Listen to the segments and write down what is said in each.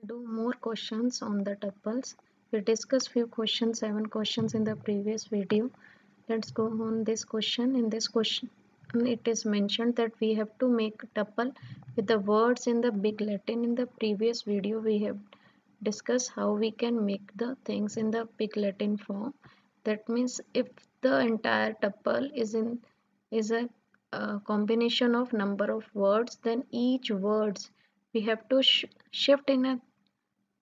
do more questions on the tuples. We discussed few questions, 7 questions in the previous video. Let's go on this question. In this question, it is mentioned that we have to make a tuple with the words in the big Latin. In the previous video, we have discussed how we can make the things in the big Latin form. That means if the entire tuple is a combination of number of words, then each words we have to shift in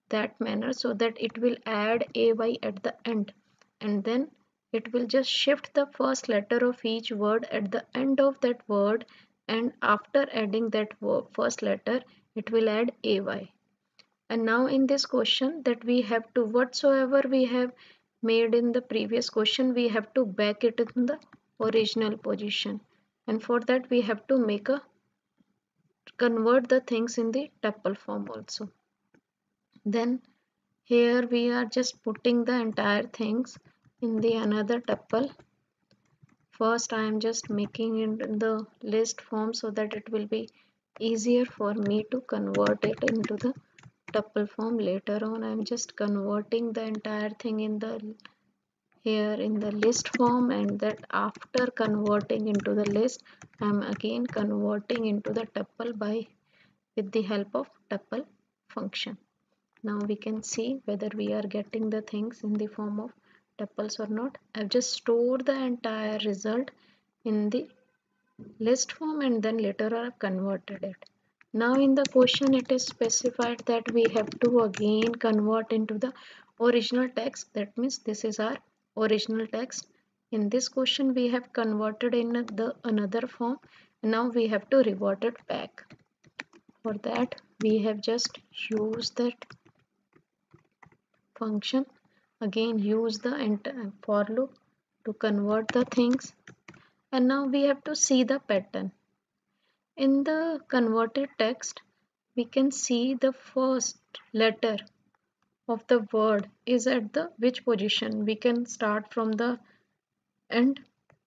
that manner so that it will add ay at the end, and then it will just shift the first letter of each word at the end of that word, and after adding that first letter it will add ay. And now in this question that we have to, whatsoever we have made in the previous question, we have to back it in the original position, and for that we have to make a convert the things in the tuple form also. Then here we are just putting the entire things in the another tuple. First I am just making it in the list form so that it will be easier for me to convert it into the tuple form. Later on I am just converting the entire thing in the here in the list form, and that after converting into the list I am again converting into the tuple by with the help of tuple function. Now we can see whether we are getting the things in the form of tuples or not. I've just stored the entire result in the list form and then later I've converted it. Now in the question it is specified that we have to again convert into the original text. That means this is our original text. In this question we have converted in the another form. Now we have to revert it back. For that we have just used that function, again use the for loop to convert the things, and now we have to see the pattern. In the converted text we can see the first letter of the word is at the which position. We can start from the end.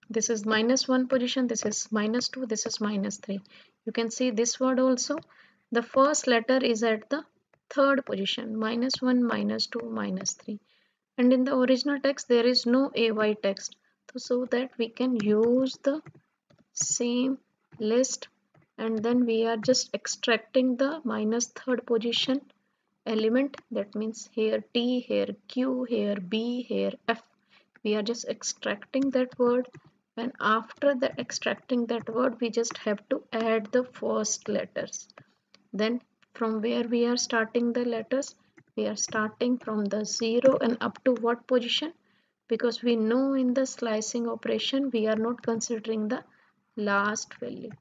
This is -1 position, this is -2, this is -3. You can see this word also, the first letter is at the third position, -1, -2, -3. And in the original text there is no ay text, so that we can use the same list, and then we are just extracting the -3rd position element. That means here T, here Q, here B, here F. We are just extracting that word, and after the extracting that word we just have to add the first letters. Then from where we are starting the letters, we are starting from the 0 and up to what position, because we know in the slicing operation we are not considering the last value.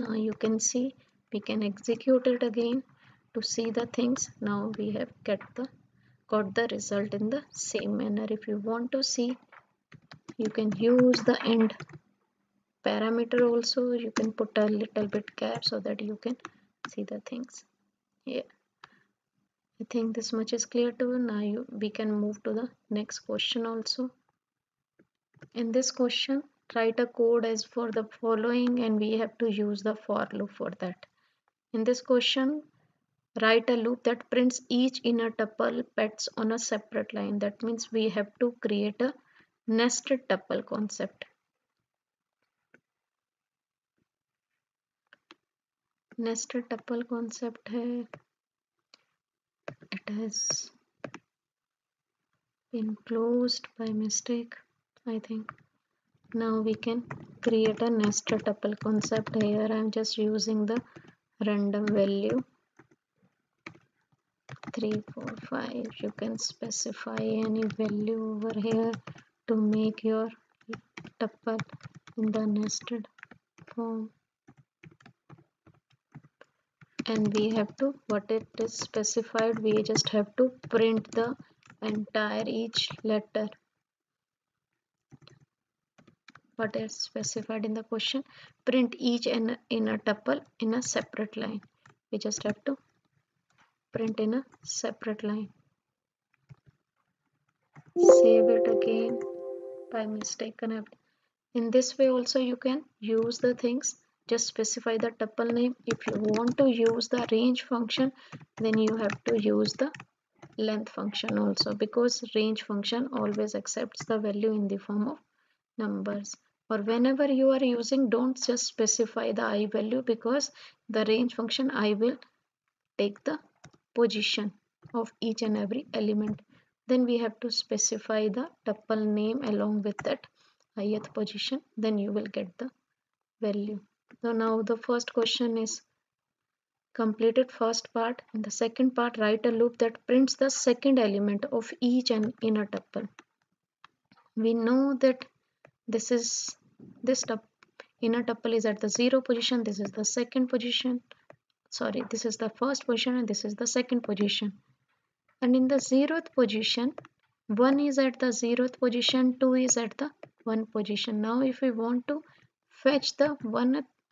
Now you can see we can execute it again to see the things. Now we have got the result in the same manner. If you want to see, you can use the end parameter also. You can put a little bit gap so that you can see the things. Yeah, I think this much is clear to you. Now we can move to the next question also. In this question, write a code as for the following, and we have to use the for loop for that. In this question, write a loop that prints each inner tuple pets on a separate line. That means we have to create a nested tuple concept. Nested tuple concept hai, it has been closed by mistake, I think. Now we can create a nested tuple concept. Here I am just using the random value 3, 4, 5. You can specify any value over here to make your tuple in the nested form. And we have to, what it is specified, we just have to print the entire each letter what is specified in the question. Print each in a tuple in a separate line. We just have to print in a separate line. Save it again by mistake. In this way also you can use the things just specify the tuple name. If you want to use the range function, then you have to use the length function also, because range function always accepts the value in the form of numbers. Or whenever you are using, don't just specify the I value, because the range function I will take the position of each and every element. Then we have to specify the tuple name along with that ith position, then you will get the value. So now the first question is completed, first part. In the second part, write a loop that prints the second element of each and inner tuple. We know that this inner tuple is at the 0 position, this is the second position, sorry, this is the first position and this is the second position. And in the 0th position, 1 is at the 0th position, 2 is at the 1 position. Now if we want to fetch the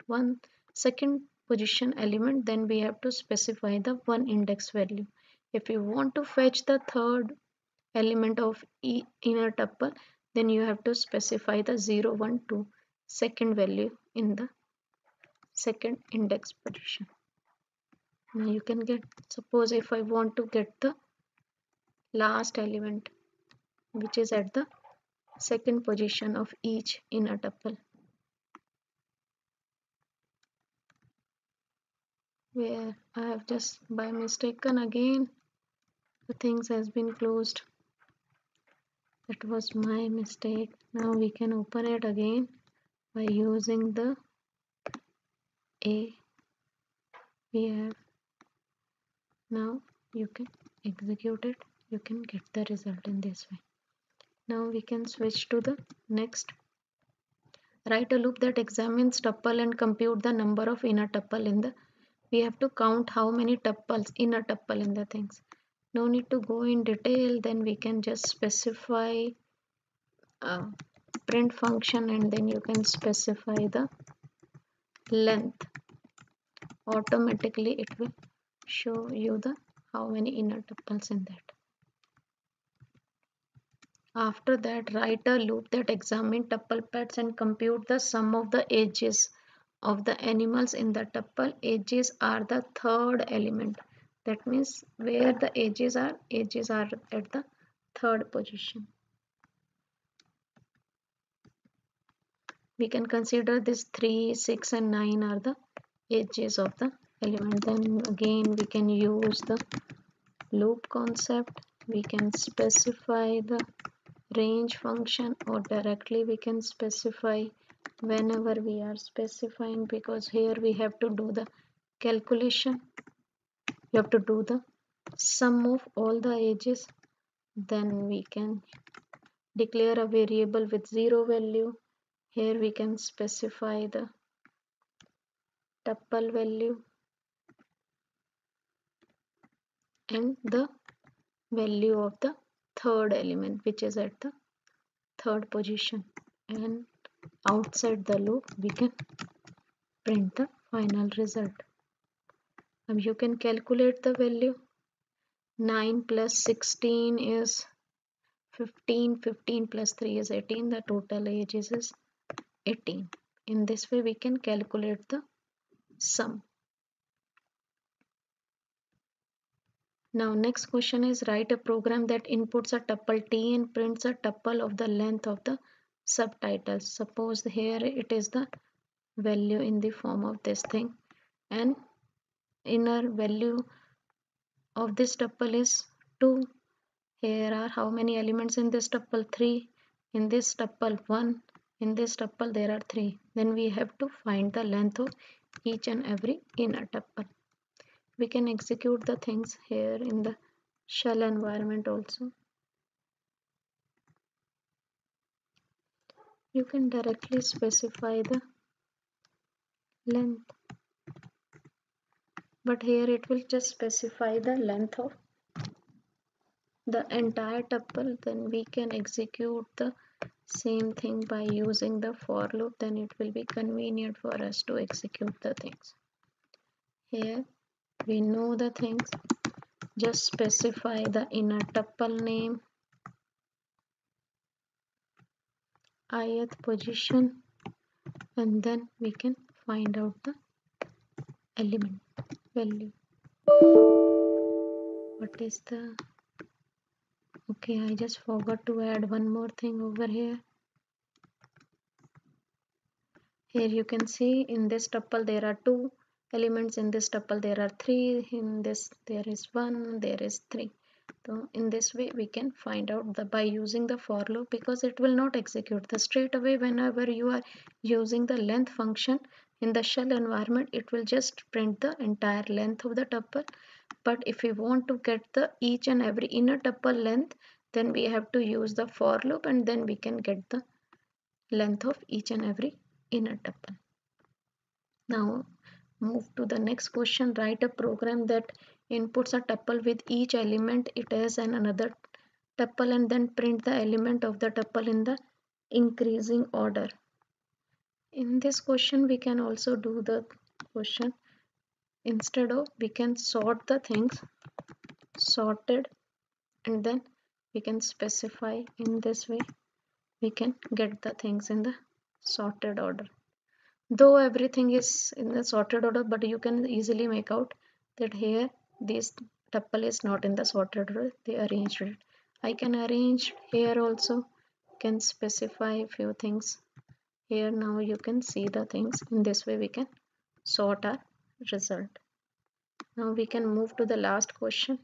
one second position element, then we have to specify the 1 index value. If you want to fetch the third element of inner tuple, then you have to specify the 0, 1, 2 second value in the second index position. Now you can get, suppose if I want to get the last element which is at the second position of each inner tuple, where I have just by mistaken again the things has been closed. That was my mistake. Now we can open it again by using the A. We have, now you can execute it, you can get the result in this way. Now we can switch to the next. Write a loop that examines tuple and compute the number of inner tuple in the, we have to count how many tuples, inner tuple in the things. No need to go in detail, then we can just specify print function and then you can specify the length. Automatically it will show you the how many inner tuples in that. After that, write a loop that examines tuple pairs and compute the sum of the ages of the animals in the tuple. Ages are the third element. That means where the ages are at the third position. We can consider this 3, 6 and 9 are the ages of the element. Then again we can use the loop concept. We can specify the range function, or directly we can specify whenever we are specifying, because here we have to do the calculation. You have to do the sum of all the ages. Then we can declare a variable with 0 value. Here we can specify the tuple value and the value of the third element which is at the third position, and outside the loop we can print the final result. Now you can calculate the value. 9 plus 16 is 15, 15 plus 3 is 18, the total age is 18. In this way we can calculate the sum. Now next question is write a program that inputs a tuple t and prints a tuple of the length of the subtitles. Suppose here it is the value in the form of this thing, and inner value of this tuple is 2. Here are how many elements in this tuple? 3. In this tuple 1. In this tuple there are 3. Then we have to find the length of each and every inner tuple. We can execute the things here in the shell environment also. You can directly specify the length, but here it will just specify the length of the entire tuple. Then we can execute the same thing by using the for loop, then it will be convenient for us to execute the things. Here we know the things, just specify the inner tuple name, ith position, and then we can find out the element value. What is the, okay, I just forgot to add one more thing over here. Here you can see in this tuple there are 2 elements, in this tuple there are 3, in this there is 1, there is 3. So in this way we can find out the by using the for loop, because it will not execute the straight away. Whenever you are using the length function in the shell environment, it will just print the entire length of the tuple. But if we want to get the each and every inner tuple length, then we have to use the for loop, and then we can get the length of each and every inner tuple. Now move to the next question. Write a program that inputs a tuple with each element it has and another tuple, and then print the element of the tuple in the increasing order. In this question we can also do the question, instead of we can sort the things, sorted, and then we can specify. In this way we can get the things in the sorted order. Though everything is in the sorted order, but you can easily make out that here this tuple is not in the sorted order, they arranged it. I can arrange here also, can specify a few things here. Now you can see the things. In this way we can sort our result. Now we can move to the last question.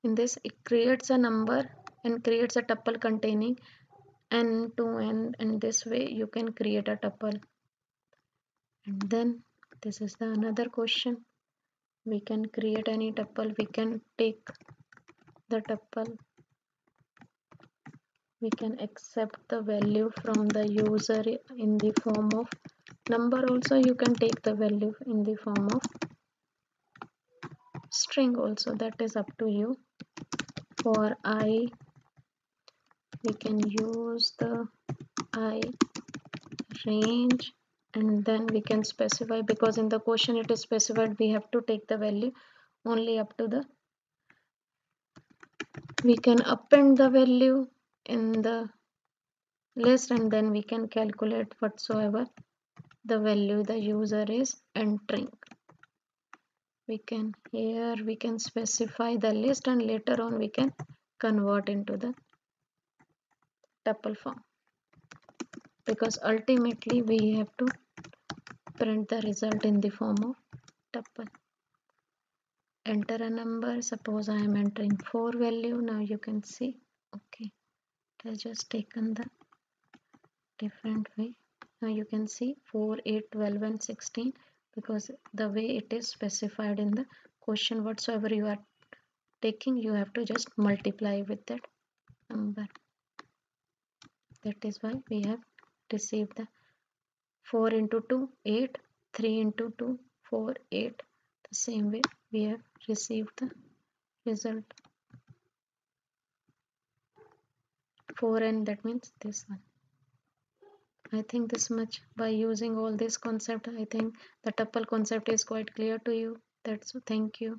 In this, it creates a number and creates a tuple containing n to n. In this way you can create a tuple. And then this is the another question. We can create any tuple. We can take the tuple. We can accept the value from the user in the form of number. Also you can take the value in the form of string also, that is up to you. For I, we can use the I range, and then we can specify, because in the question it is specified we have to take the value only up to the, we can append the value in the list, and then we can calculate whatsoever the value the user is entering. We can here we can specify the list, and later on we can convert into the tuple form, because ultimately we have to print the result in the form of tuple. Enter a number. Suppose I am entering 4 value. Now you can see, okay, it has just taken the different way. Now you can see 4, 8, 12 and 16, because the way it is specified in the question, whatsoever you are taking, you have to just multiply with that number. That is why we have received the 4 into 2, 8, 3 into 2, 4, 8. The same way we have received the result 4n, that means this one. I think this much. By using all this concept, I think the tuple concept is quite clear to you. That's, thank you.